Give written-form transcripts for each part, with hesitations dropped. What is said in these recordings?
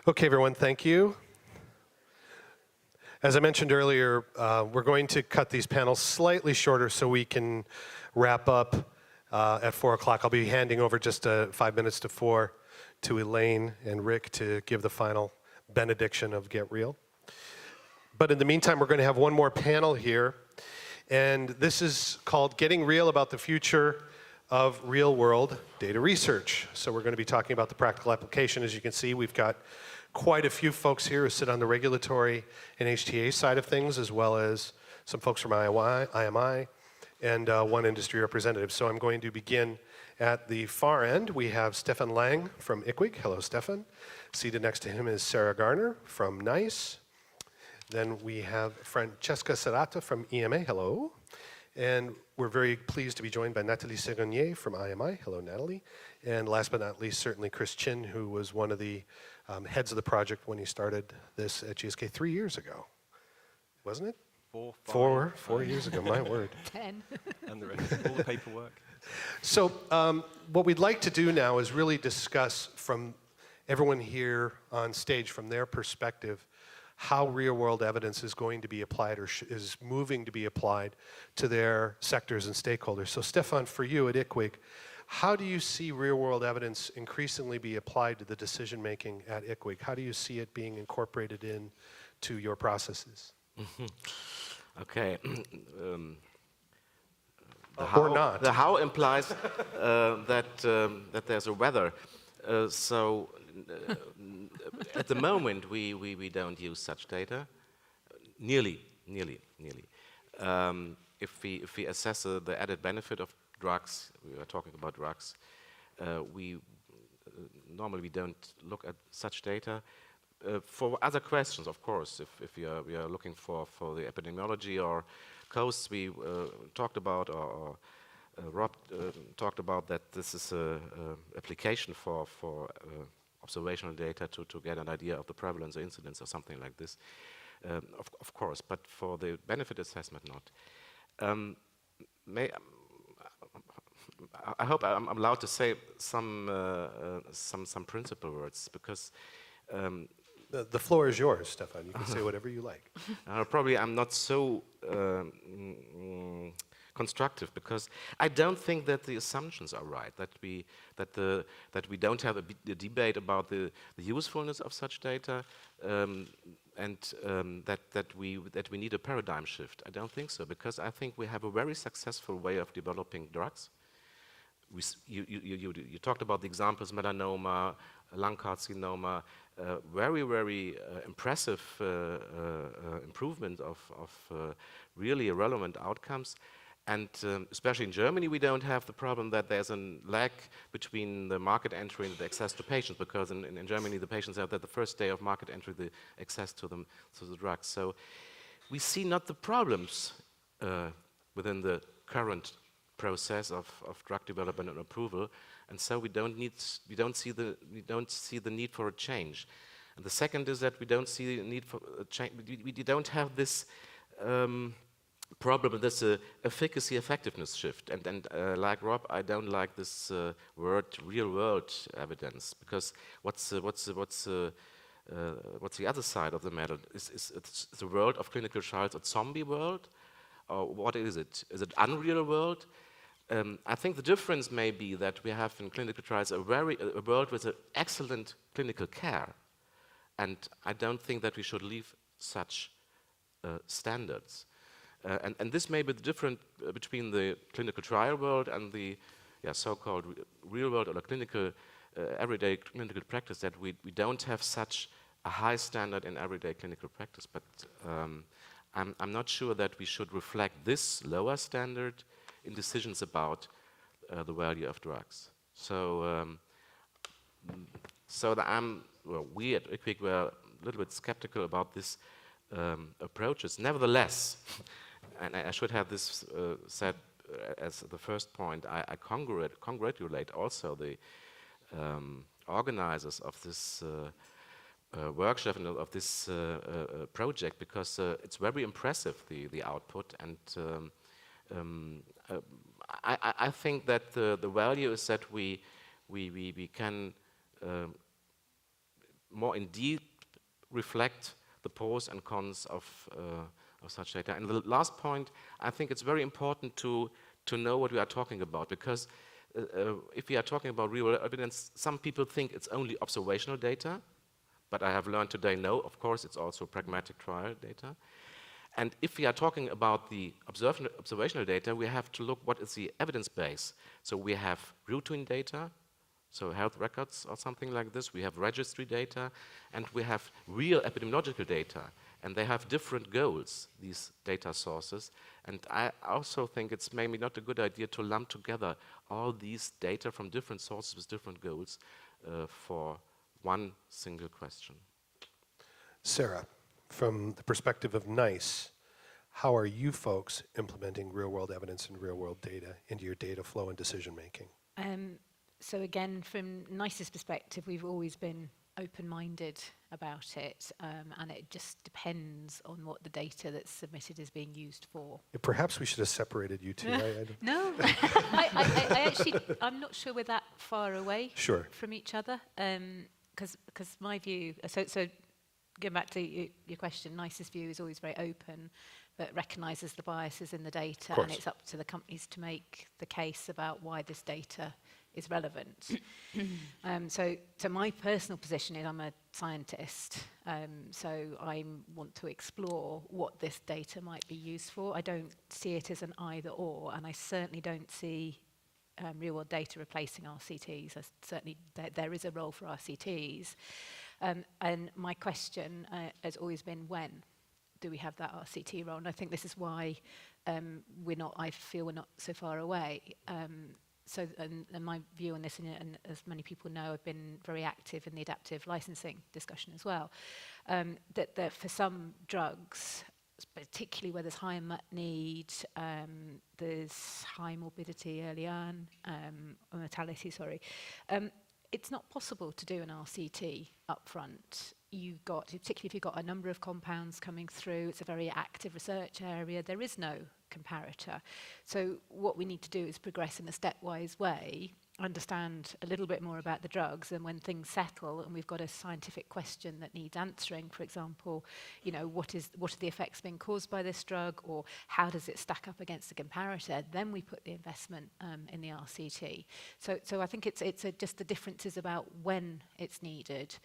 Okay, everyone, thank you. As I mentioned earlier, we're going to cut these panels slightly shorter so we can wrap up at 4 o'clock. I'll be handing over just 5 minutes to 4 to Elaine and Rick to give the final benediction of Get Real. But in the meantime, we're going to have one more panel here. And this is called Getting Real About the Future of Real-World Data Research. So we're going to be talking about the practical application. As you can see, we've got quite a few folks here who sit on the regulatory and HTA side of things, as well as some folks from IMI and one industry representative. So I'm going to begin at the far end. We have Stefan Lang from ICWIG. Hello, Stefan. Seated next to him is Sarah Garner from NICE. Then we have Francesca Serrata from EMA. Hello. And we're very pleased to be joined by Nathalie Segonier from IMI. Hello, Natalie. And last but not least, certainly Chris Chin, who was one of the heads of the project when he started this at GSK 3 years ago. Wasn't it? Four years ago, my word. 10. And the rest, all the paperwork. So what we'd like to do now is really discuss from everyone here on stage, from their perspective, how real-world evidence is going to be applied or is moving to be applied to their sectors and stakeholders. So Stefan, for you at ICWIG, how do you see real-world evidence increasingly be applied to the decision-making at ICWIG? How do you see it being incorporated into your processes? Okay. Or not. The how implies that there's a whether. At the moment, we don't use such data. Nearly. If we assess the added benefit of drugs, we are talking about drugs, normally we don't look at such data. For other questions, of course, if we are looking for the epidemiology or costs we talked about, or Rob talked about that this is an application for observational data to get an idea of the prevalence or incidence or something like this, of course, but for the benefit assessment, not. I hope I'm allowed to say some principal words, because the floor is yours, Stefan. You can say whatever you like. Probably I'm not so constructive, because I don't think that the assumptions are right, that we don't have a debate about the usefulness of such data, and that we need a paradigm shift. I don't think so, because I think we have a very successful way of developing drugs. You talked about the examples: melanoma, lung carcinoma, very impressive improvement of really relevant outcomes. And especially in Germany, we don't have the problem that there's a lag between the market entry and the access to patients, because in Germany the patients have that the first day of market entry the access to the drugs. So we see not the problems within the current process of drug development and approval, and so we don't see the need for a change. And the second is that we don't see the need for a change. We don't have this problem with this efficacy effectiveness shift, and like Rob, I don't like this word real world evidence, because what's the other side of the medal? Is the world of clinical trials a zombie world, or what is it? Is it unreal world? I think the difference may be that we have in clinical trials a world with an excellent clinical care, and I don't think that we should leave such standards. And this may be the difference between the clinical trial world and the so-called real world, or the clinical everyday clinical practice, that we don't have such a high standard in everyday clinical practice. But I'm not sure that we should reflect this lower standard in decisions about the value of drugs. So, we at ICWIG were a little bit skeptical about this approaches. Nevertheless, and I should have this said as the first point, I congratulate also the organizers of this workshop and of this project, because it's very impressive, the output, and I think that the value is that we can more in deep reflect the pros and cons of such data. And the last point, I think it's very important to know what we are talking about, because if we are talking about real-world evidence, some people think it's only observational data, but I have learned today, no, of course, it's also pragmatic trial data. And if we are talking about the observational data, we have to look what is the evidence base. So we have routine data, so health records or something like this. We have registry data, and we have real epidemiological data. And they have different goals, these data sources. And I also think it's maybe not a good idea to lump together all these data from different sources with different goals for one single question. Sarah, from the perspective of NICE, how are you folks implementing real-world evidence and real-world data into your data flow and decision-making? So again, from NICE's perspective, we've always been open-minded about it, and it just depends on what the data that's submitted is being used for. Yeah, perhaps we should have separated you two. No, I'm not sure we're that far away from each other, because my view, so going back to your question, NICE's view is always very open, but recognises the biases in the data, and it's up to the companies to make the case about why this data is relevant. So my personal position is I'm a scientist, so I want to explore what this data might be used for. I don't see it as an either or, and I certainly don't see real-world data replacing RCTs. Certainly there is a role for RCTs. And my question has always been, when do we have that RCT role? And I think this is why I feel we're not so far away. So my view on this, and as many people know, I've been very active in the adaptive licensing discussion as well, that for some drugs, particularly where there's high unmet need, there's high morbidity early on, or mortality, it's not possible to do an RCT upfront. Particularly if you've got a number of compounds coming through, it's a very active research area, there is no comparator. So what we need to do is progress in a stepwise way, understand a little bit more about the drugs, and when things settle and we've got a scientific question that needs answering, for example, what are the effects being caused by this drug, or how does it stack up against the comparator, then we put the investment in the RCT. So I think it's just the differences about when it's needed.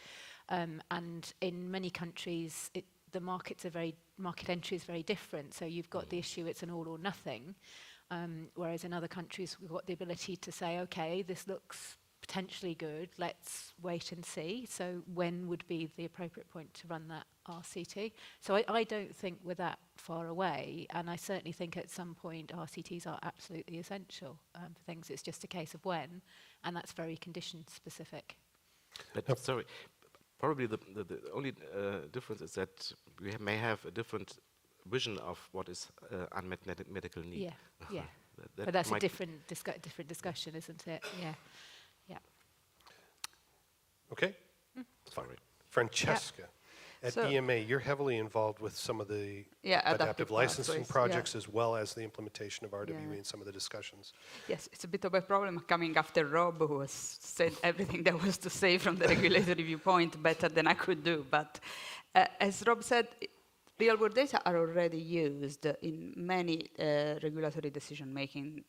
And in many countries, the market entry is very different. So you've got the issue, it's an all or nothing. Whereas in other countries, we've got the ability to say, okay, this looks potentially good, let's wait and see. So when would be the appropriate point to run that RCT? So I don't think we're that far away, and I certainly think at some point RCTs are absolutely essential for things. It's just a case of when, and that's very condition specific. But sorry, probably the only difference is that we may have a different vision of what is unmet medical need. Yeah. But that's a different discussion, isn't it? Yeah. Okay. Sorry. Francesca, at EMA, you're heavily involved with some of the adaptive licensing projects as well as the implementation of RWE and some of the discussions. Yes, it's a bit of a problem coming after Rob, who has said everything there was to say from the regulatory viewpoint better than I could do. But as Rob said, real-world data are already used in many regulatory decision-making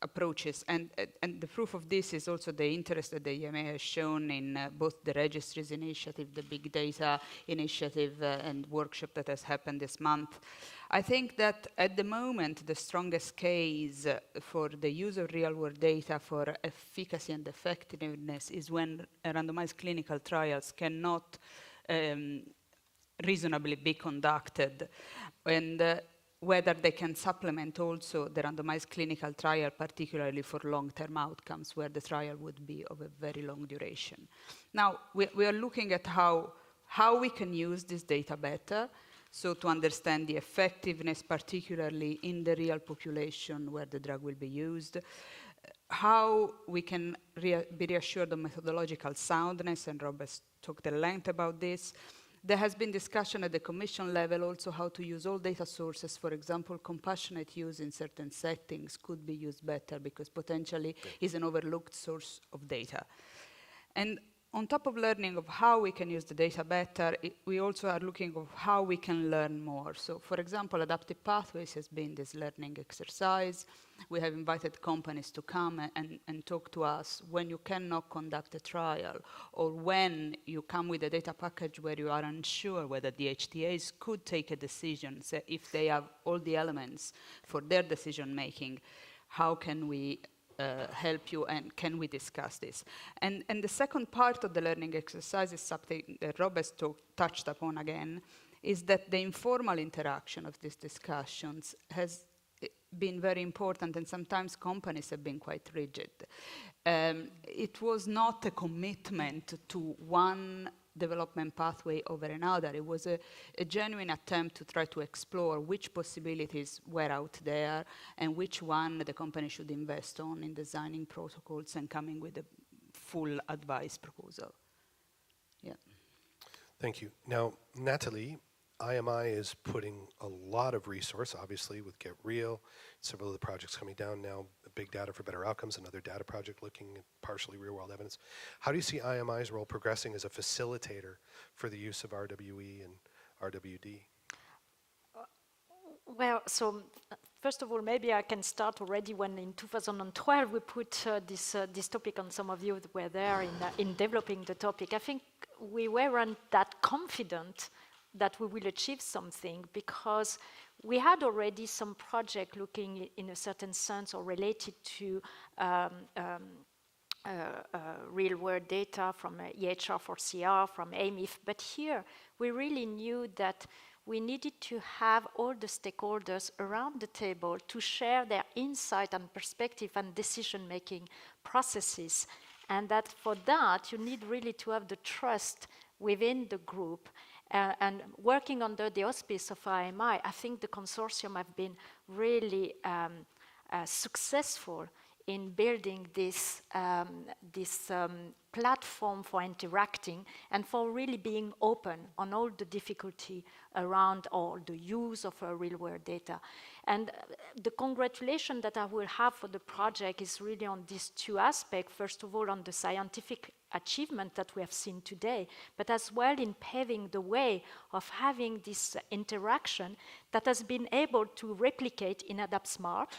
approaches, and the proof of this is also the interest that the EMA has shown in both the registries initiative, the big data initiative, and workshop that has happened this month. I think that at the moment, the strongest case for the use of real-world data for efficacy and effectiveness is when randomized clinical trials cannot reasonably be conducted, and whether they can supplement also the randomized clinical trial, particularly for long-term outcomes, where the trial would be of a very long duration. Now, we are looking at how we can use this data better, so to understand the effectiveness, particularly in the real population where the drug will be used, how we can be reassured of methodological soundness, and Rob has talked at length about this. There has been discussion at the Commission level also how to use all data sources. For example, compassionate use in certain settings could be used better because potentially is an overlooked source of data. And on top of learning of how we can use the data better, we also are looking of how we can learn more. So, for example, Adaptive Pathways has been this learning exercise. We have invited companies to come and talk to us when you cannot conduct a trial, or when you come with a data package where you are unsure whether the HTAs could take a decision, say if they have all the elements for their decision making, how can we help you, and can we discuss this? And the second part of the learning exercise is something that Rob has touched upon again, is that the informal interaction of these discussions has been very important, and sometimes companies have been quite rigid. It was not a commitment to one development pathway over another. It was a genuine attempt to try to explore which possibilities were out there and which one the company should invest on in designing protocols and coming with a full advice proposal. Yeah. Thank you. Now, Natalie, IMI is putting a lot of resource, obviously, with Get Real, several of the projects coming down now, Big Data for Better Outcomes, another data project looking at partially real-world evidence. How do you see IMI's role progressing as a facilitator for the use of RWE and RWD? Well, so first of all, maybe I can start already when in 2012 we put this topic on. Some of you were there in developing the topic. I think we weren't that confident that we will achieve something, because we had already some project looking in a certain sense or related to real-world data from EHR for CR, from AMIF. But here, we really knew that we needed to have all the stakeholders around the table to share their insight and perspective and decision-making processes. And that for that, you need really to have the trust within the group. And working under the auspice of IMI, I think the consortium have been really successful in building this platform for interacting and for really being open on all the difficulty around all the use of real-world data. And the congratulation that I will have for the project is really on these two aspects. First of all, on the scientific achievement that we have seen today, but as well in paving the way of having this interaction that has been able to replicate in AdaptSmart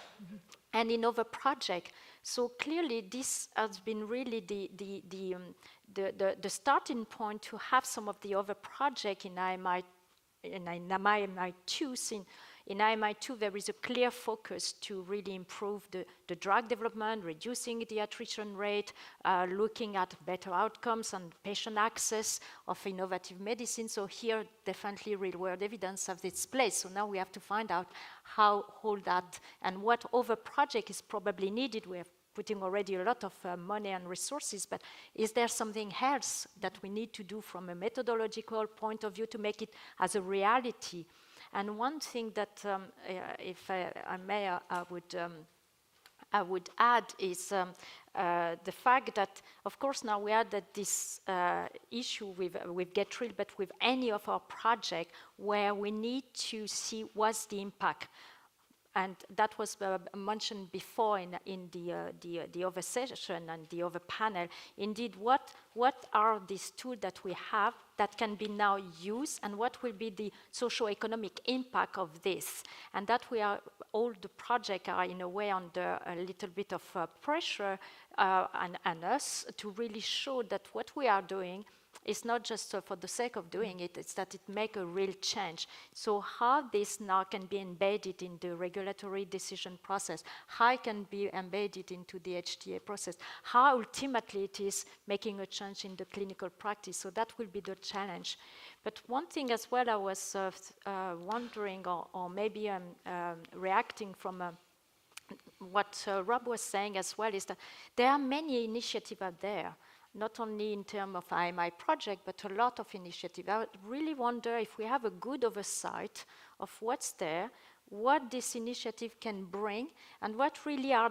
and in other projects. So clearly this has been really the starting point to have some of the other projects in IMI, in IMI 2, in IMI 2, there is a clear focus to really improve the drug development, reducing the attrition rate, looking at better outcomes and patient access of innovative medicine. So here, definitely real-world evidence has its place. So now we have to find out how hold that and what other project is probably needed. We are putting already a lot of money and resources, but is there something else that we need to do from a methodological point of view to make it as a reality? And one thing that, if I may, I would add is the fact that, of course, now we had this issue with Get Real, but with any of our projects where we need to see what's the impact. And that was mentioned before in the other session and the other panel. Indeed, what are these tools that we have that can be now used, and what will be the socio-economic impact of this? And that all the projects are in a way under a little bit of pressure and us to really show that what we are doing is not just for the sake of doing it, it's that it makes a real change. So how this now can be embedded in the regulatory decision process, how it can be embedded into the HTA process, how ultimately it is making a change in the clinical practice. So that will be the challenge. But one thing as well I was wondering, or maybe I'm reacting from what Rob was saying as well, is that there are many initiatives out there, not only in terms of IMI project, but a lot of initiatives. I really wonder if we have a good oversight of what's there, what this initiative can bring, and what really are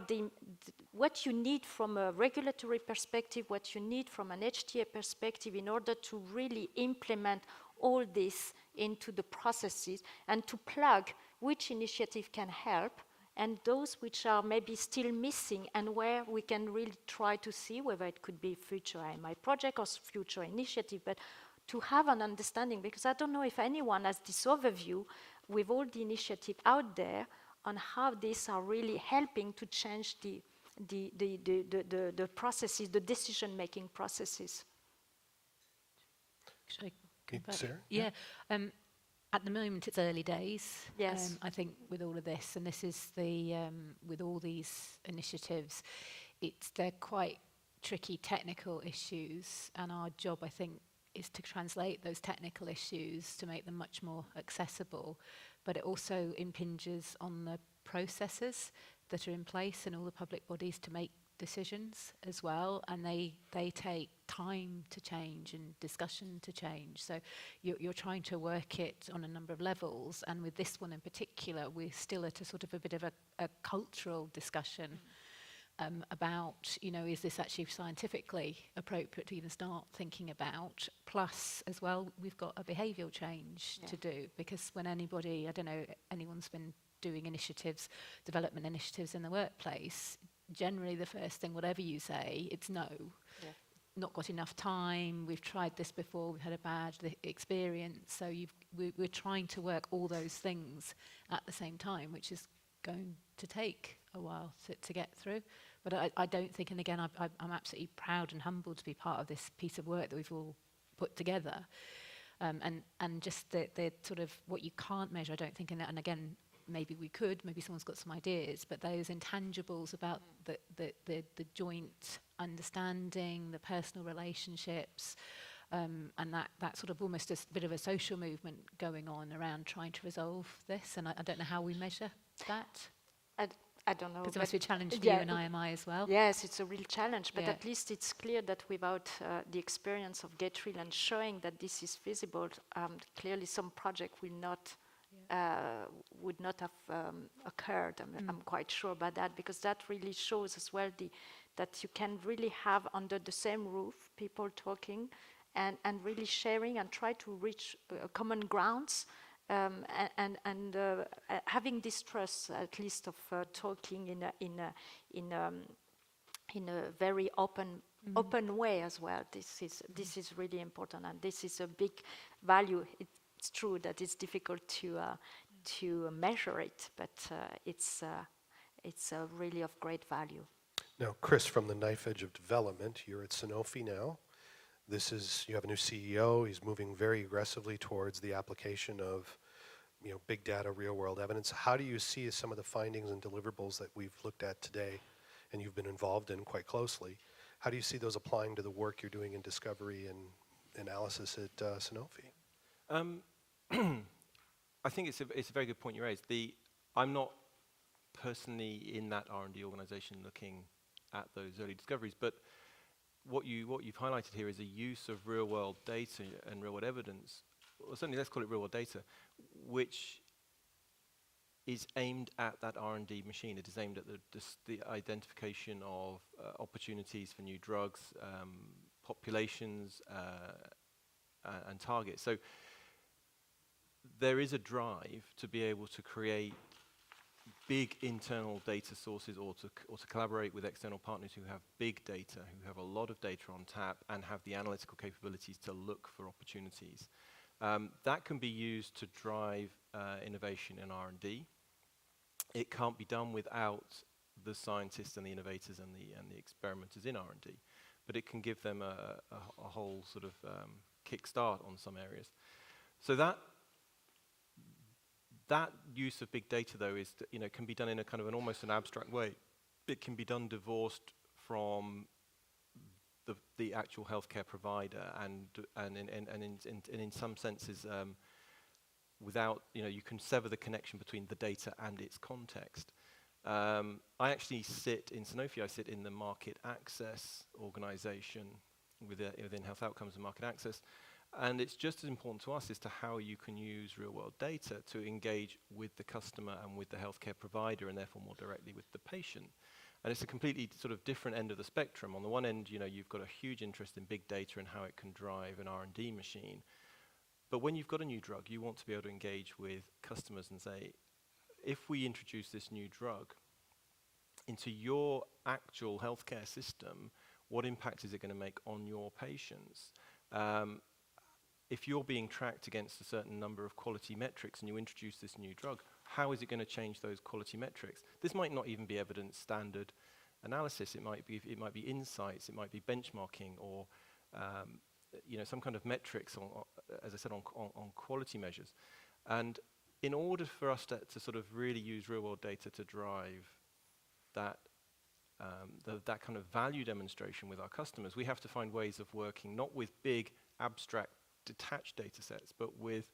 what you need from a regulatory perspective, what you need from an HTA perspective in order to really implement all this into the processes and to plug which initiative can help and those which are maybe still missing, and where we can really try to see whether it could be future IMI project or future initiative, but to have an understanding, because I don't know if anyone has this overview with all the initiative out there on how these are really helping to change the processes, the decision-making processes. Should I come back? Sarah? Yeah. At the moment, it's early days. Yes. I think with all of this, and this is the with all these initiatives, they're quite tricky technical issues, and our job, I think, is to translate those technical issues to make them much more accessible. But it also impinges on the processes that are in place in all the public bodies to make decisions as well, and they take time to change and discussion to change. So you're trying to work it on a number of levels, and with this one in particular, we're still at a sort of a bit of a cultural discussion about, is this actually scientifically appropriate to even start thinking about? Plus, as well, we've got a behavioural change to do, because when anybody, I don't know, anyone's been doing initiatives, development initiatives in the workplace, generally the first thing, whatever you say, it's no. Yeah. Not got enough time, we've tried this before, we've had a bad experience. So we're trying to work all those things at the same time, which is going to take a while to get through. But I don't think, and again, I'm absolutely proud and humbled to be part of this piece of work that we've all put together. And just the sort of what you can't measure, I don't think, and again, maybe we could, maybe someone's got some ideas, but those intangibles about the joint understanding, the personal relationships, and that sort of almost a bit of a social movement going on around trying to resolve this. And I don't know how we measure that. I don't know. Because it must be a challenge for you and IMI as well. Yes, it's a real challenge, but at least it's clear that without the experience of GetReal and showing that this is feasible, clearly some project will not would not have occurred. I'm quite sure about that, because that really shows as well that you can really have under the same roof people talking and really sharing and try to reach common grounds. And having this trust, at least, of talking in a very open way as well. This is really important, and this is a big value. It's true that it's difficult to measure it, but it's really of great value. Now, Chris, from the knife edge of development, you're at Sanofi now. You have a new CEO. He's moving very aggressively towards the application of, big data, real-world evidence. How do you see some of the findings and deliverables that we've looked at today, and you've been involved in quite closely? How do you see those applying to the work you're doing in discovery and analysis at Sanofi? I think it's a very good point you raised. I'm not personally in that R&D organization looking at those early discoveries, but what you've highlighted here is a use of real-world data and real-world evidence, or certainly let's call it real-world data, which is aimed at that R&D machine. It is aimed at the identification of opportunities for new drugs, populations, and targets. So there is a drive to be able to create big internal data sources, or to collaborate with external partners who have big data, who have a lot of data on tap and have the analytical capabilities to look for opportunities. That can be used to drive innovation in R&D. It can't be done without the scientists and the innovators and the experimenters in R&D, but it can give them a whole sort of kickstart on some areas. So that use of big data, though, can be done in a kind of almost an abstract way. It can be done divorced from the actual healthcare provider, and in some senses, without, you can sever the connection between the data and its context. I actually sit in Sanofi. I sit in the market access organization within health outcomes and market access. And it's just as important to us as to how you can use real-world data to engage with the customer and with the healthcare provider, and therefore more directly with the patient. And it's a completely sort of different end of the spectrum. On the one end, you've got a huge interest in big data and how it can drive an R&D machine. But when you've got a new drug, you want to be able to engage with customers and say, if we introduce this new drug into your actual healthcare system, what impact is it going to make on your patients? If you're being tracked against a certain number of quality metrics and you introduce this new drug, how is it going to change those quality metrics? This might not even be evidence standard analysis. It might be insights. It might be benchmarking, or some kind of metrics on, as I said, on quality measures. And in order for us to sort of really use real-world data to drive that that kind of value demonstration with our customers, we have to find ways of working not with big, abstract, detached data sets, but with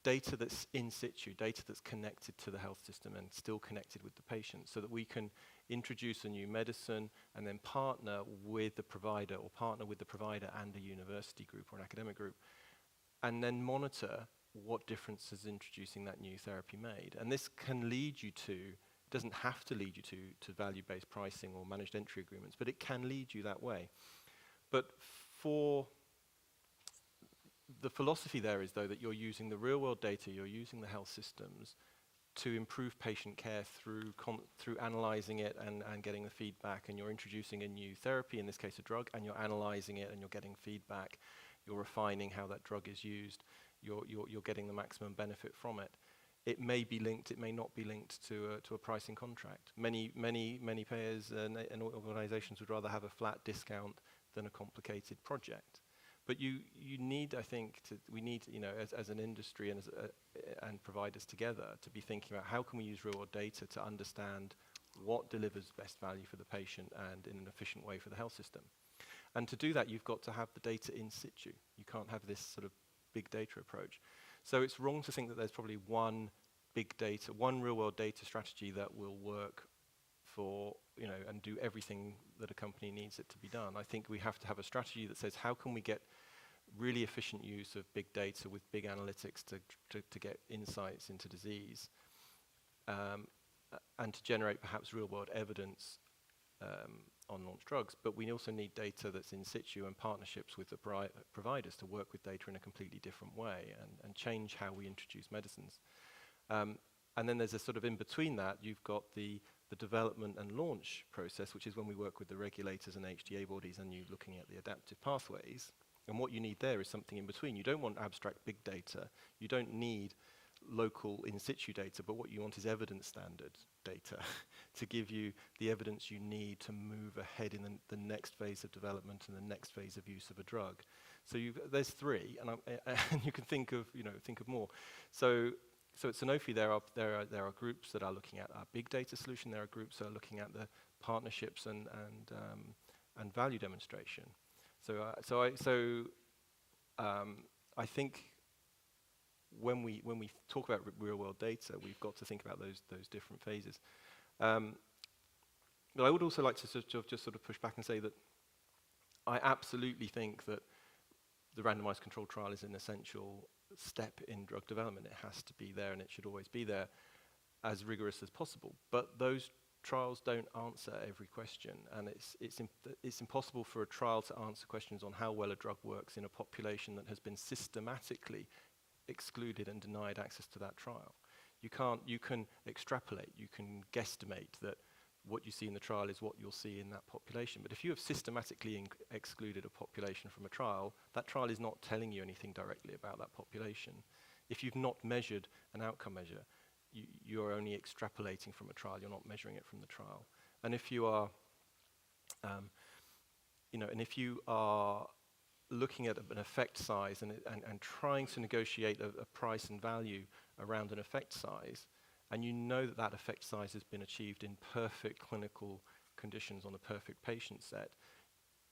data that's in situ, data that's connected to the health system and still connected with the patient, so that we can introduce a new medicine and then partner with the provider, or partner with the provider and a university group or an academic group, and then monitor what difference has introducing that new therapy made. And this can lead you to, it doesn't have to lead you to value-based pricing or managed entry agreements, but it can lead you that way. But for the philosophy there is, though, that you're using the real-world data, you're using the health systems to improve patient care through analyzing it and getting the feedback, and you're introducing a new therapy, in this case a drug, and you're analyzing it and you're getting feedback, you're refining how that drug is used, you're getting the maximum benefit from it. It may be linked, it may not be linked to a pricing contract. Many payers and organizations would rather have a flat discount than a complicated project. But you need, I think, we need, as an industry and providers together, to be thinking about how can we use real-world data to understand what delivers best value for the patient and in an efficient way for the health system. And to do that, you've got to have the data in situ. You can't have this sort of big data approach. So it's wrong to think that there's probably one big data, one real-world data strategy that will work for, and do everything that a company needs it to be done. I think we have to have a strategy that says, how can we get really efficient use of big data with big analytics to get insights into disease, and to generate perhaps real-world evidence on launch drugs. But we also need data that's in situ and partnerships with the providers to work with data in a completely different way and change how we introduce medicines. And then there's a sort of in between that, you've got the development and launch process, which is when we work with the regulators and HTA bodies and you're looking at the adaptive pathways. And what you need there is something in between. You don't want abstract big data. You don't need local in situ data, but what you want is evidence standard data to give you the evidence you need to move ahead in the next phase of development and the next phase of use of a drug. So there's three, and you can think of more. So at Sanofi, there are groups that are looking at our big data solution. There are groups that are looking at the partnerships and value demonstration. I think when we talk about real world data, we've got to think about those different phases. But I would also like to just sort of push back and say that I absolutely think that the randomized controlled trial is an essential step in drug development. It has to be there, and it should always be there, as rigorous as possible. But those trials don't answer every question, and it's impossible for a trial to answer questions on how well a drug works in a population that has been systematically excluded and denied access to that trial. You can extrapolate, you can guesstimate that what you see in the trial is what you'll see in that population. But if you have systematically excluded a population from a trial, that trial is not telling you anything directly about that population. If you've not measured an outcome measure, you're only extrapolating from a trial, you're not measuring it from the trial. And if you are, looking at an effect size and trying to negotiate a price and value around an effect size, and you know that effect size has been achieved in perfect clinical conditions on a perfect patient set,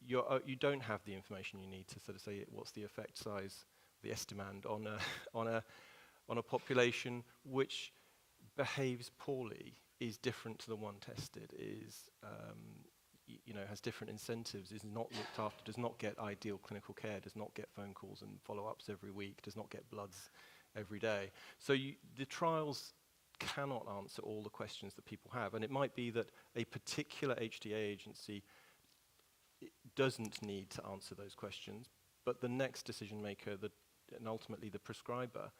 you don't have the information you need to sort of say what's the effect size, the estimand on a population which behaves poorly, is different to the one tested, has different incentives, is not looked after, does not get ideal clinical care, does not get phone calls and follow-ups every week, does not get bloods every day. So the trials cannot answer all the questions that people have, and it might be that a particular HTA agency doesn't need to answer those questions, but the next decision maker and ultimately the prescriber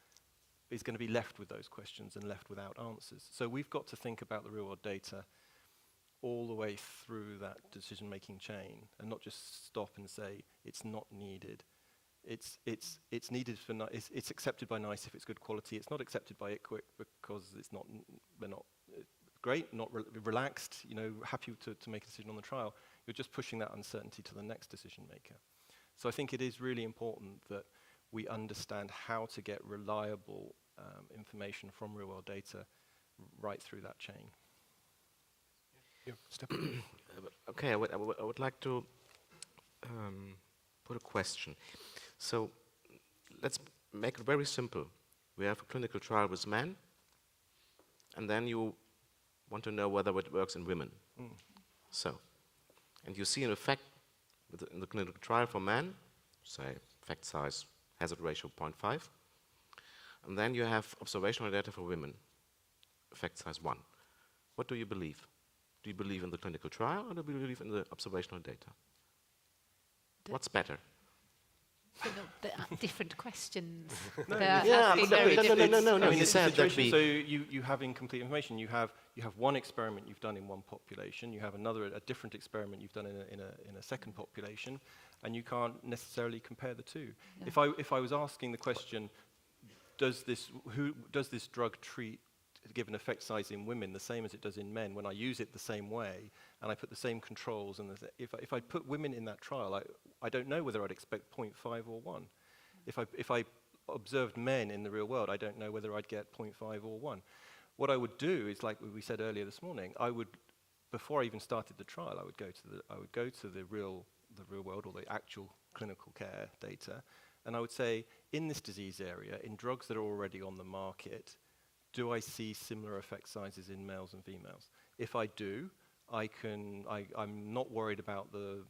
is going to be left with those questions and left without answers. So we've got to think about the real-world data all the way through that decision-making chain, and not just stop and say it's not needed. It's needed for it's accepted by NICE if it's good quality. It's not accepted by ICWIC because they're not great, not relaxed. Happy to make a decision on the trial. You're just pushing that uncertainty to the next decision maker. So I think it is really important that we understand how to get reliable information from real-world data right through that chain. Yeah, Stefan. Okay, I would like to put a question. So let's make it very simple. We have a clinical trial with men, and then you want to know whether it works in women. So, and you see an effect in the clinical trial for men, say effect size, hazard ratio 0.5, and then you have observational data for women, effect size 1. What do you believe? Do you believe in the clinical trial, or do you believe in the observational data? What's better? Different questions. No, no. You said that so you have incomplete information. You have one experiment you've done in one population. You have a different experiment you've done in a second population, and you can't necessarily compare the two. No. If I was asking the question, does this drug treat a given effect size in women the same as it does in men when I use it the same way and I put the same controls, and if I put women in that trial, I don't know whether I'd expect 0.5 or 1. If I observed men in the real world, I don't know whether I'd get 0.5 or 1. What I would do is, like we said earlier this morning, before I even started the trial, I would go to the real world, or the actual clinical care data, and I would say, in this disease area, in drugs that are already on the market, do I see similar effect sizes in males and females? If I do, I'm not worried about the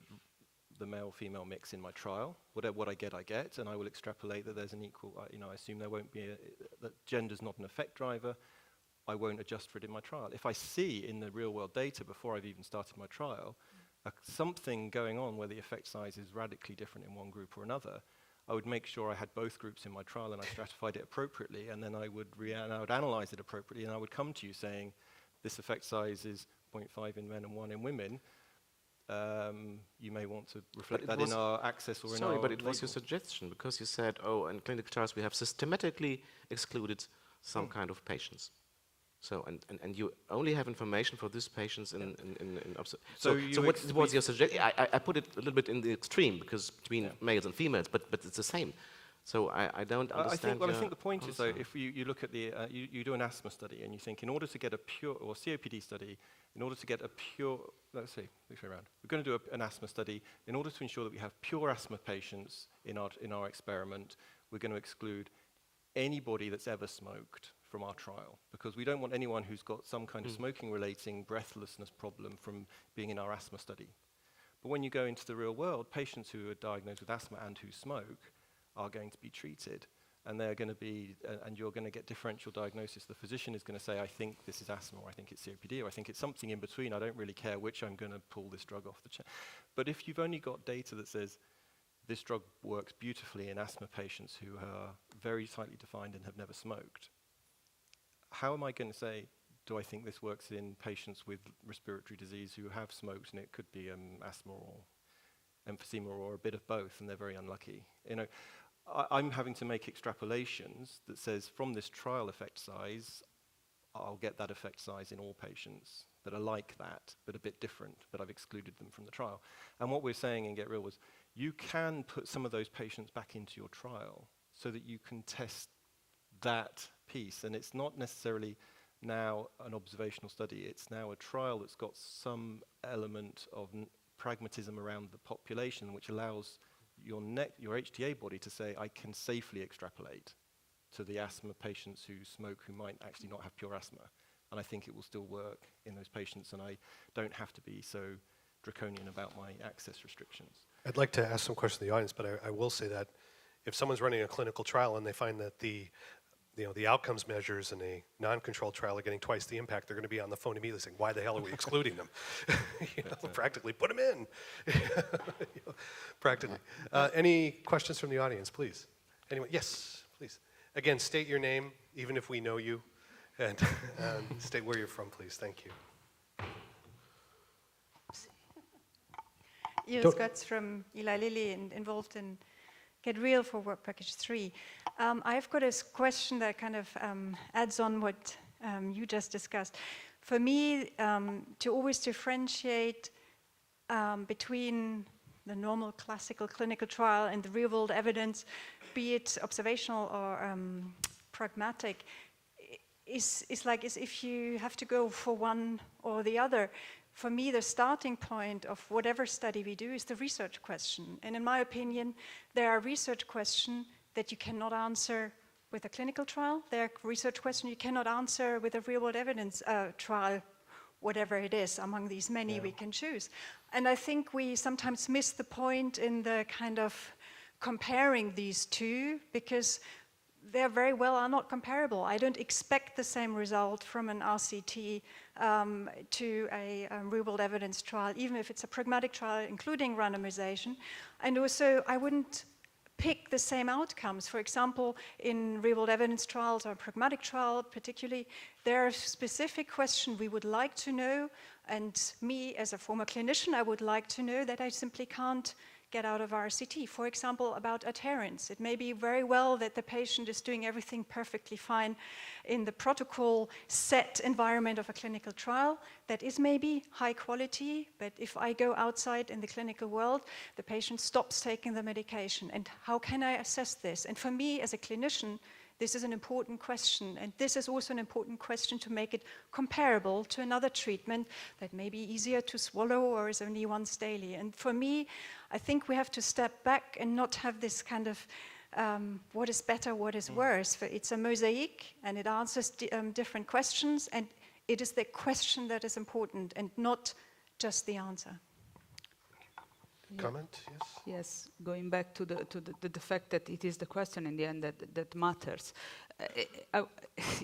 male-female mix in my trial. What I get, and I will extrapolate that there's an equal. I assume there won't be that gender's not an effect driver. I won't adjust for it in my trial. If I see in the real-world data before I've even started my trial something going on where the effect size is radically different in one group or another, I would make sure I had both groups in my trial and I stratified it appropriately, and then I would analyze it appropriately, and I would come to you saying, this effect size is 0.5 in men and 1 in women. You may want to reflect that in our access or in our... Sorry, but it was label. your suggestion, because you said, in clinical trials we have systematically excluded some kind of patients. So, and you only have information for these patients in So what was your suggestion? I put it a little bit in the extreme, because between males and females, but it's the same. So I don't understand. I think the point is, though, if you look at you do an asthma study and you think, in order to get a pure, or COPD study, in order to get a pure, let's see, which way around. We're going to do an asthma study. In order to ensure that we have pure asthma patients in our experiment, we're going to exclude anybody that's ever smoked from our trial, because we don't want anyone who's got some kind of smoking-relating breathlessness problem from being in our asthma study. But when you go into the real world, patients who are diagnosed with asthma and who smoke are going to be treated, and they're going to be, and you're going to get differential diagnosis. The physician is going to say, I think this is asthma, or I think it's COPD, or I think it's something in between. I don't really care which. I'm going to pull this drug off the chain. But if you've only got data that says this drug works beautifully in asthma patients who are very tightly defined and have never smoked, how am I going to say, do I think this works in patients with respiratory disease who have smoked, and it could be asthma or emphysema or a bit of both, and they're very unlucky? I'm having to make extrapolations that says, from this trial effect size, I'll get that effect size in all patients that are like that, but a bit different, but I've excluded them from the trial. And what we're saying in Get Real was, you can put some of those patients back into your trial so that you can test that piece. And it's not necessarily now an observational study. It's now a trial that's got some element of pragmatism around the population, which allows your HTA body to say, I can safely extrapolate to the asthma patients who smoke, who might actually not have pure asthma. And I think it will still work in those patients, and I don't have to be so draconian about my access restrictions. I'd like to ask some questions to the audience, but I will say that if someone's running a clinical trial and they find that the outcomes measures in a non-controlled trial are getting twice the impact, they're going to be on the phone immediately saying, why the hell are we excluding them? Practically, put them in. Practically. Any questions from the audience, please? Anyone? Yes, please. Again, state your name even if we know you, and state where you're from, please. Thank you. Iris Götz from Eli Lilly and involved in Get Real for Work Package 3. I've got a question that kind of adds on what you just discussed. For me, to always differentiate between the normal classical clinical trial and the real-world evidence, be it observational or pragmatic, is like as if you have to go for one or the other. For me, the starting point of whatever study we do is the research question. And in my opinion, there are research questions that you cannot answer with a clinical trial. There are research questions you cannot answer with a real-world evidence trial, whatever it is, among these many we can choose. And I think we sometimes miss the point in the kind of comparing these two, because they very well are not comparable. I don't expect the same result from an RCT to a real-world evidence trial, even if it's a pragmatic trial, including randomization. And also, I wouldn't pick the same outcomes. For example, in real-world evidence trials or pragmatic trial particularly, there are specific questions we would like to know, and me as a former clinician, I would like to know that I simply can't get out of RCT. For example, about adherence. It may be very well that the patient is doing everything perfectly fine in the protocol set environment of a clinical trial. That is maybe high quality, but if I go outside in the clinical world, the patient stops taking the medication. And how can I assess this? And for me as a clinician, this is an important question, and this is also an important question to make it comparable to another treatment that may be easier to swallow or is only once daily. And for me, I think we have to step back and not have this kind of what is better, what is worse. It's a mosaic, and it answers different questions, and it is the question that is important and not just the answer. Comment? Yes. Yes, going back to the fact that it is the question in the end that matters.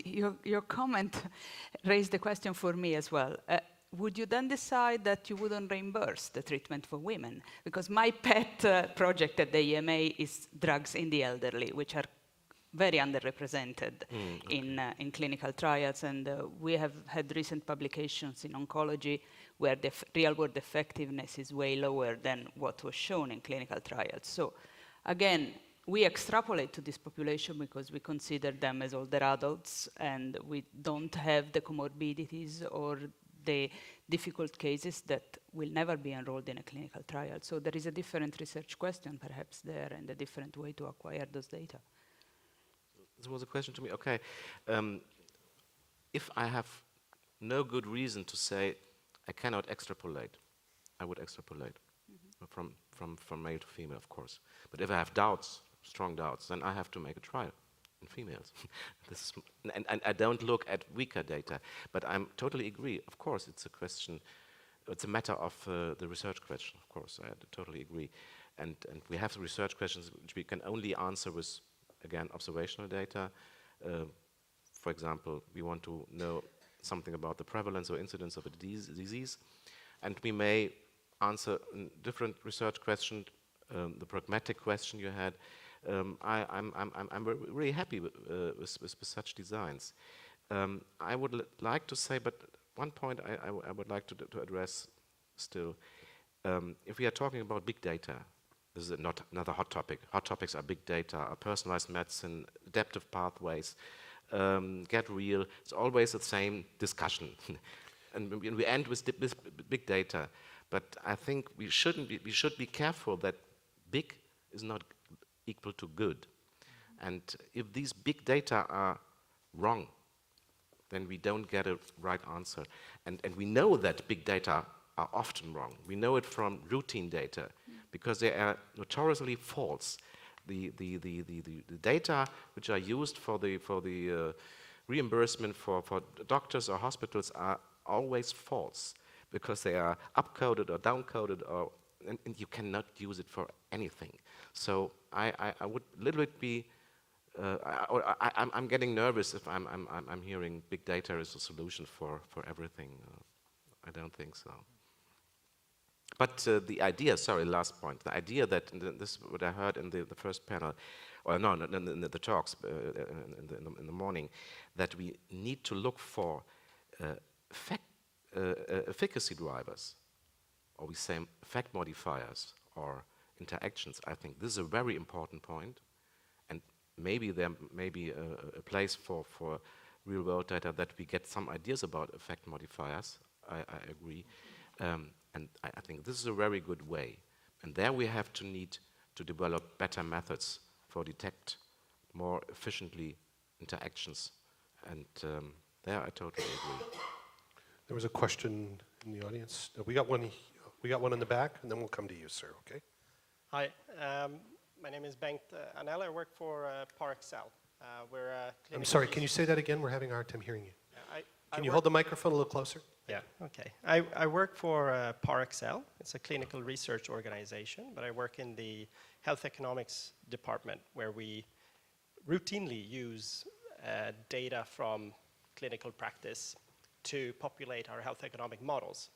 Your comment raised the question for me as well. Would you then decide that you wouldn't reimburse the treatment for women? Because my pet project at the EMA is drugs in the elderly, which are very underrepresented in clinical trials, and we have had recent publications in oncology where the real-world effectiveness is way lower than what was shown in clinical trials. So again, we extrapolate to this population because we consider them as older adults, and we don't have the comorbidities or the difficult cases that will never be enrolled in a clinical trial. So there is a different research question perhaps there, and a different way to acquire those data. This was a question to me. Okay, if I have no good reason to say I cannot extrapolate, I would extrapolate from male to female, of course. But if I have doubts, strong doubts, then I have to make a trial in females. And I don't look at weaker data. But I totally agree. Of course, it's a question. It's a matter of the research question. Of course, I totally agree. And we have the research questions which we can only answer with, again, observational data. For example, we want to know something about the prevalence or incidence of a disease, and we may answer a different research question, the pragmatic question you had. I'm really happy with such designs. I would like to say, but one point I would like to address still. If we are talking about big data, this is not another hot topic. Hot topics are big data, personalized medicine, adaptive pathways, Get Real. It's always the same discussion. And we end with this big data. But I think we should be careful that big is not equal to good. And if these big data are wrong, then we don't get a right answer. And we know that big data are often wrong. We know it from routine data because they are notoriously false. The data which are used for the reimbursement for doctors or hospitals are always false because they are upcoded or downcoded, and you cannot use it for anything. So I would a little bit be. I'm getting nervous if I'm hearing big data is a solution for everything. I don't think so. But the idea, sorry, last point, the idea that, this is what I heard in the first panel, or no, in the talks in the morning, that we need to look for efficacy drivers, or we say effect modifiers or interactions. I think this is a very important point, and maybe there may be a place for real-world data that we get some ideas about effect modifiers. I agree, and I think this is a very good way. And there we have to need to develop better methods for detect more efficiently interactions, and there I totally agree. There was a question in the audience. We got one in the back, and then we'll come to you, sir. Okay. Hi, my name is Bengt Anel. I work for Parexel. We're a I'm sorry, can you say that again? We're having a hard time hearing you. Can you work hold the microphone a little closer? Yeah, okay. I work for Parexel. It's a clinical research organization, but I work in the health economics department, where we routinely use data from clinical practice to populate our health economic models.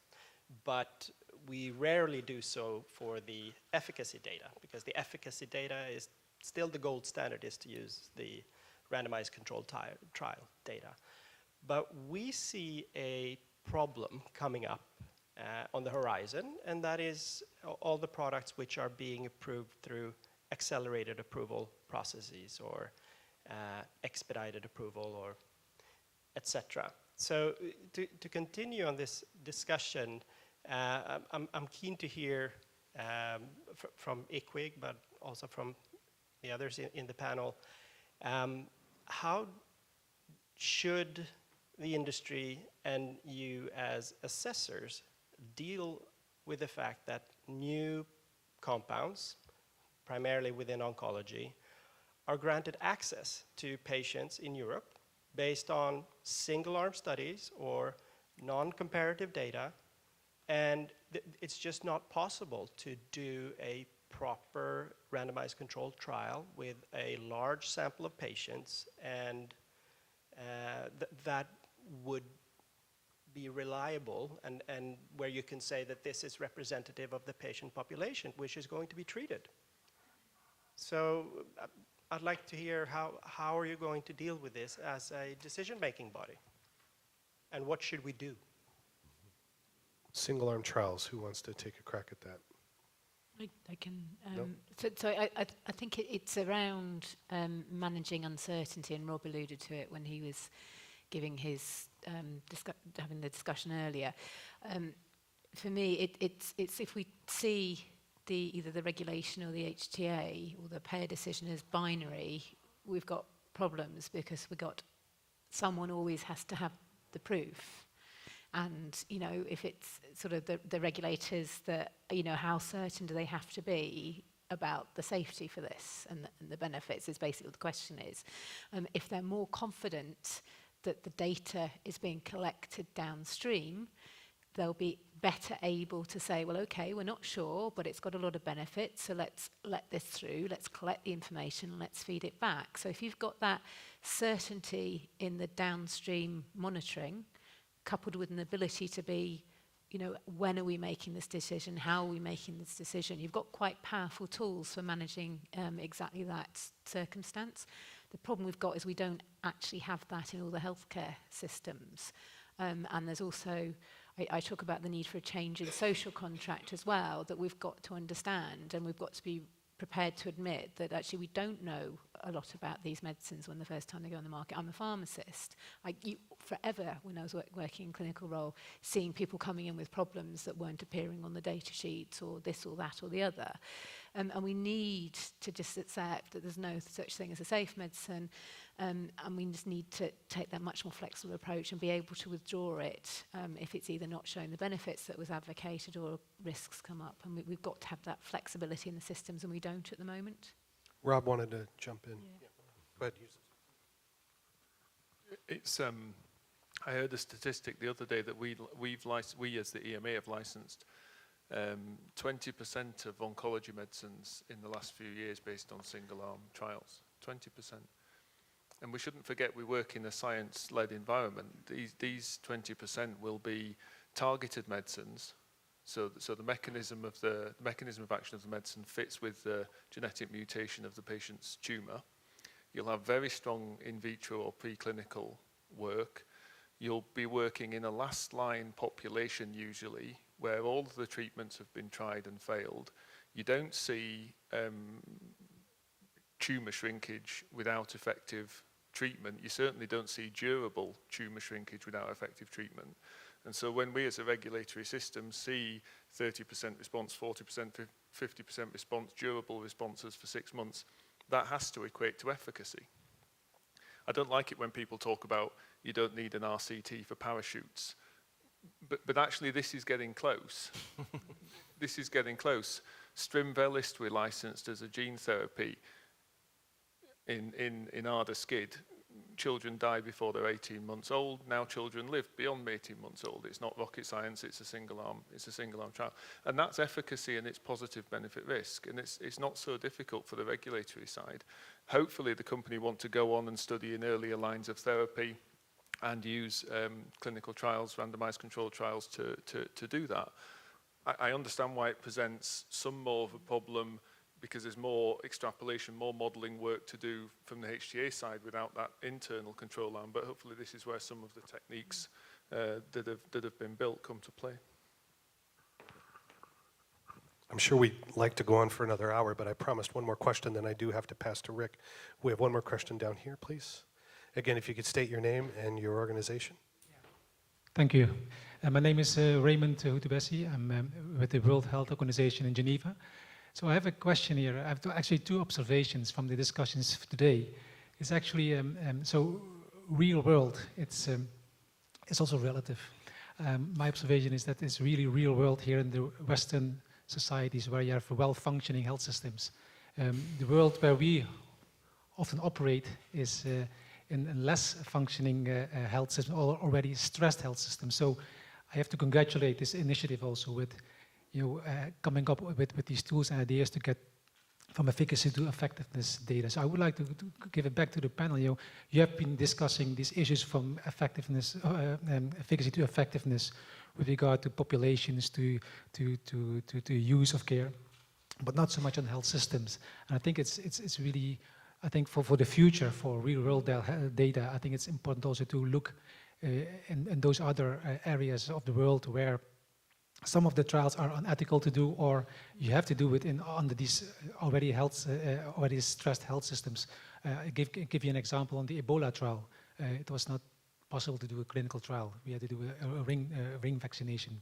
But we rarely do so for the efficacy data, because the efficacy data is still the gold standard, is to use the randomized controlled trial data. But we see a problem coming up on the horizon, and that is all the products which are being approved through accelerated approval processes, or expedited approval, or etc. So to continue on this discussion, I'm keen to hear from IQWiG, but also from the others in the panel, how should the industry and you as assessors deal with the fact that new compounds, primarily within oncology, are granted access to patients in Europe based on single-arm studies or non-comparative data, and it's just not possible to do a proper randomized controlled trial with a large sample of patients, and that would be reliable, and where you can say that this is representative of the patient population which is going to be treated. So I'd like to hear how are you going to deal with this as a decision-making body, and what should we do? SingleArm Trials, who wants to take a crack at that? I can. No? So I think it's around managing uncertainty, and Rob alluded to it when he was giving his having the discussion earlier. For me, it's if we see either the regulation or the HTA or the payer decision as binary, we've got problems, because someone always has to have the proof. And, if it's sort of the regulators that, how certain do they have to be about the safety for this and the benefits is basically what the question is. If they're more confident that the data is being collected downstream, they'll be better able to say, well, okay, we're not sure, but it's got a lot of benefits, so let's let this through, let's collect the information, and let's feed it back. So if you've got that certainty in the downstream monitoring, coupled with an ability to be, when are we making this decision? How are we making this decision? You've got quite powerful tools for managing exactly that circumstance. The problem we've got is we don't actually have that in all the healthcare systems. And there's also, I talk about the need for a change in social contract as well, that we've got to understand, and we've got to be prepared to admit that actually we don't know a lot about these medicines when the first time they go on the market. I'm a pharmacist. Forever, when I was working in clinical role, seeing people coming in with problems that weren't appearing on the data sheets, or this or that or the other. And we need to just accept that there's no such thing as a safe medicine, and we just need to take that much more flexible approach and be able to withdraw it if it's either not showing the benefits that was advocated or risks come up. And we've got to have that flexibility in the systems, and we don't at the moment. Rob wanted to jump in. Yeah. Go ahead. It's I heard a statistic the other day that we as the EMA have licensed 20% of oncology medicines in the last few years based on single-arm trials. 20%. And we shouldn't forget we work in a science-led environment. These 20% will be targeted medicines, So the mechanism of action of the medicine fits with the genetic mutation of the patient's tumour. You'll have very strong in vitro or preclinical work. You'll be working in a last line population usually, where all of the treatments have been tried and failed. You don't see tumour shrinkage without effective treatment. You certainly don't see durable tumour shrinkage without effective treatment. And so when we as a regulatory system see 30% response, 40%, 50% response, durable responses for 6 months, that has to equate to efficacy. I don't like it when people talk about you don't need an RCT for parachutes. But actually this is getting close. This is getting close. Strimvelisd we licensed as a gene therapy in ARDA SCID. Children die before they're 18 months old. Now children live beyond 18 months old. It's not rocket science, it's a single-arm trial. And that's efficacy and it's positive benefit risk. And it's not so difficult for the regulatory side. Hopefully the company want to go on and study in earlier lines of therapy and use clinical trials, randomized controlled trials to do that. I understand why it presents some more of a problem because there's more extrapolation, more modelling work to do from the HTA side without that internal control arm. But hopefully this is where some of the techniques that have been built come to play. I'm sure we'd like to go on for another hour, but I promised one more question, then I do have to pass to Rick. We have one more question down here, please. Again, if you could state your name and your organization. Thank you. My name is Raymond Hutubesi. I'm with the World Health Organization in Geneva. So I have a question here. I have actually two observations from the discussions today. It's actually, so real world, it's also relative. My observation is that it's really real world here in the Western societies where you have well-functioning health systems. The world where we often operate is in less functioning health system, or already stressed health system. So I have to congratulate this initiative also with coming up with these tools and ideas to get from efficacy to effectiveness data. So I would like to give it back to the panel. You have been discussing these issues from effectiveness, efficacy to effectiveness with regard to populations, to use of care, but not so much on health systems. And I think it's really, I think for the future, for real world data, I think it's important also to look in those other areas of the world where some of the trials are unethical to do, or you have to do it under these already stressed health systems. Give you an example on the Ebola trial. It was not possible to do a clinical trial. We had to do a ring vaccination,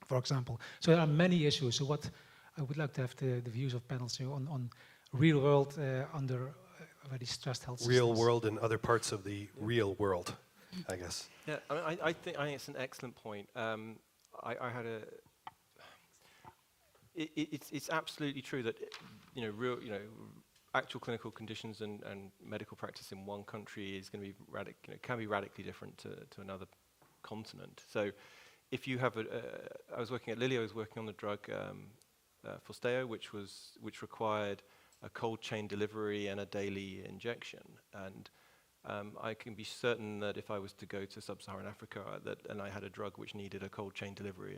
for example. So there are many issues. So what I would like to have the views of panels on real world under already stressed health systems. Real world and other parts of the real world, I guess. Yeah, I think it's an excellent point. It's absolutely true that actual clinical conditions and medical practice in one country is going to be can be radically different to another continent. So if you have I was working at Lilly. I was working on the drug Forsteo, which required a cold chain delivery and a daily injection. And I can be certain that if I was to go to sub-Saharan Africa and I had a drug which needed a cold chain delivery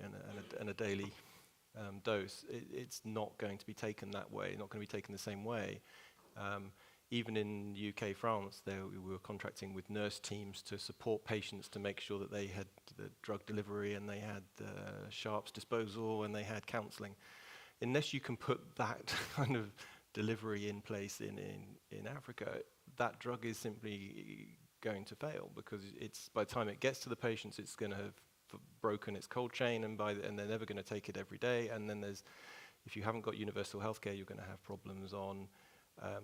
and a daily dose, it's not going to be taken that way, not going to be taken the same way. Even in UK, France, we were contracting with nurse teams to support patients to make sure that they had the drug delivery and they had sharps disposal and they had counselling. Unless you can put that kind of delivery in place in Africa, that drug is simply going to fail because by the time it gets to the patients, it's going to have broken its cold chain, and they're never going to take it every day. And then if you haven't got universal healthcare, you're going to have problems on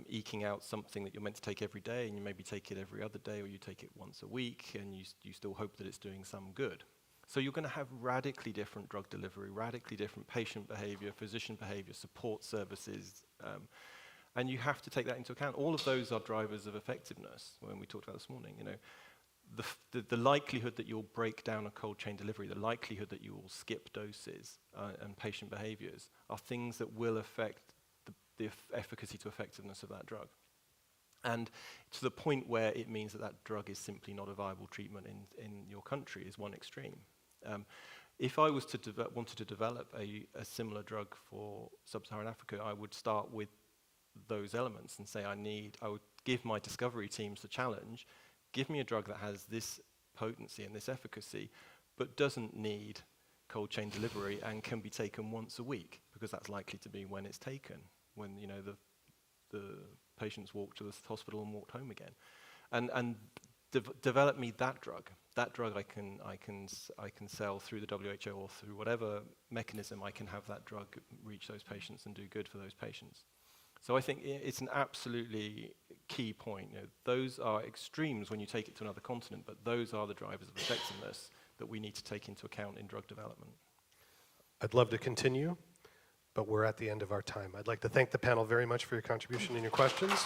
eking out something that you're meant to take every day, and you maybe take it every other day, or you take it once a week, and you still hope that it's doing some good. So you're going to have radically different drug delivery, radically different patient behavior, physician behavior, support services, and you have to take that into account. All of those are drivers of effectiveness. When we talked about this morning, the likelihood that you'll break down a cold chain delivery, the likelihood that you will skip doses and patient behaviors are things that will affect the efficacy to effectiveness of that drug. And to the point where it means that drug is simply not a viable treatment in your country is one extreme. If I was to wanted to develop a similar drug for sub-Saharan Africa, I would start with those elements and say I would give my discovery teams the challenge, give me a drug that has this potency and this efficacy, but doesn't need cold chain delivery and can be taken once a week, because that's likely to be when it's taken, when the patients walk to the hospital and walked home again, and develop me that drug. That drug I can sell through the WHO or through whatever mechanism I can have that drug reach those patients and do good for those patients. So I think it's an absolutely key point. Those are extremes when you take it to another continent, but those are the drivers of effectiveness that we need to take into account in drug development. I'd love to continue, but we're at the end of our time. I'd like to thank the panel very much for your contribution and your questions.